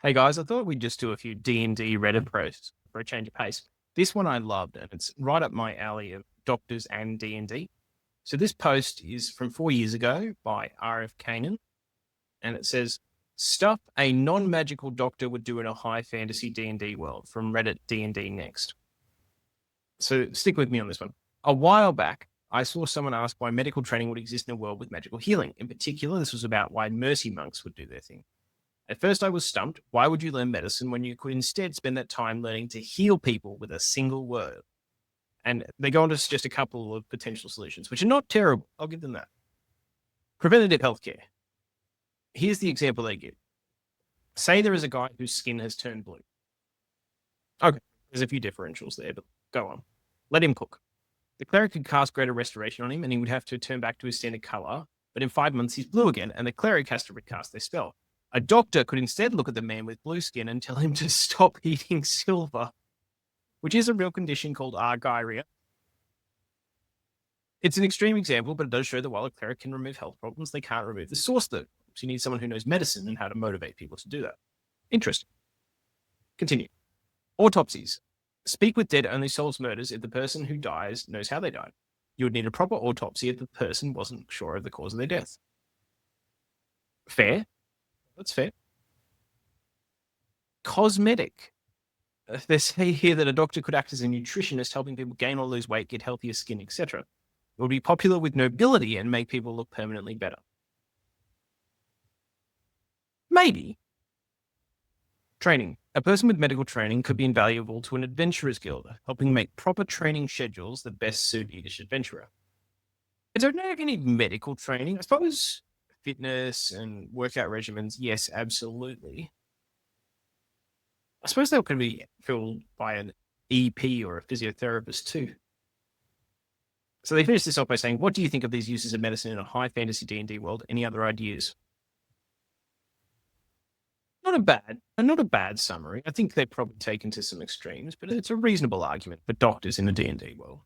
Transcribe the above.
Hey guys, I thought we'd just do a few D&D Reddit posts for a change of pace. This one I loved, and it's right up my alley of doctors and D&D. So this post is from 4 years ago by RF Kanan, and it says, stuff a non-magical doctor would do in a high fantasy D&D world from Reddit D&D Next. So stick with me on this one. A while back, I saw someone ask why medical training would exist in a world with magical healing. In particular, this was about why mercy monks would do their thing. At first, I was stumped. Why would you learn medicine when you could instead spend that time learning to heal people with a single word? And they go on to suggest a couple of potential solutions, which are not terrible. I'll give them that. Preventative healthcare. Here's the example they give. Say there is a guy whose skin has turned blue. Okay, there's a few differentials there, but go on. Let him cook. The cleric could cast greater restoration on him, and he would have to turn back to his standard color. But in 5 months, he's blue again, and the cleric has to recast their spell. A doctor could instead look at the man with blue skin and tell him to stop eating silver, which is a real condition called argyria. It's an extreme example, but it does show that while a cleric can remove health problems, they can't remove the source though. So you need someone who knows medicine and how to motivate people to do that. Interesting. Continue. Autopsies. Speak with dead only solves murders if the person who dies knows how they died. You would need a proper autopsy if the person wasn't sure of the cause of their death. Fair. That's fair. Cosmetic. They say here that a doctor could act as a nutritionist, helping people gain or lose weight, get healthier skin, etc. It would be popular with nobility and make people look permanently better. Maybe. Training. A person with medical training could be invaluable to an adventurer's guild, helping make proper training schedules that best suit each adventurer. I don't know if you need medical training. I suppose fitness and workout regimens, yes, absolutely. I suppose they could be filled by an EP or a physiotherapist too. So they finish this off by saying, what do you think of these uses of medicine in a high fantasy D&D world? Any other ideas? Not a bad summary. I think they're probably taken to some extremes, but it's a reasonable argument for doctors in a D&D world.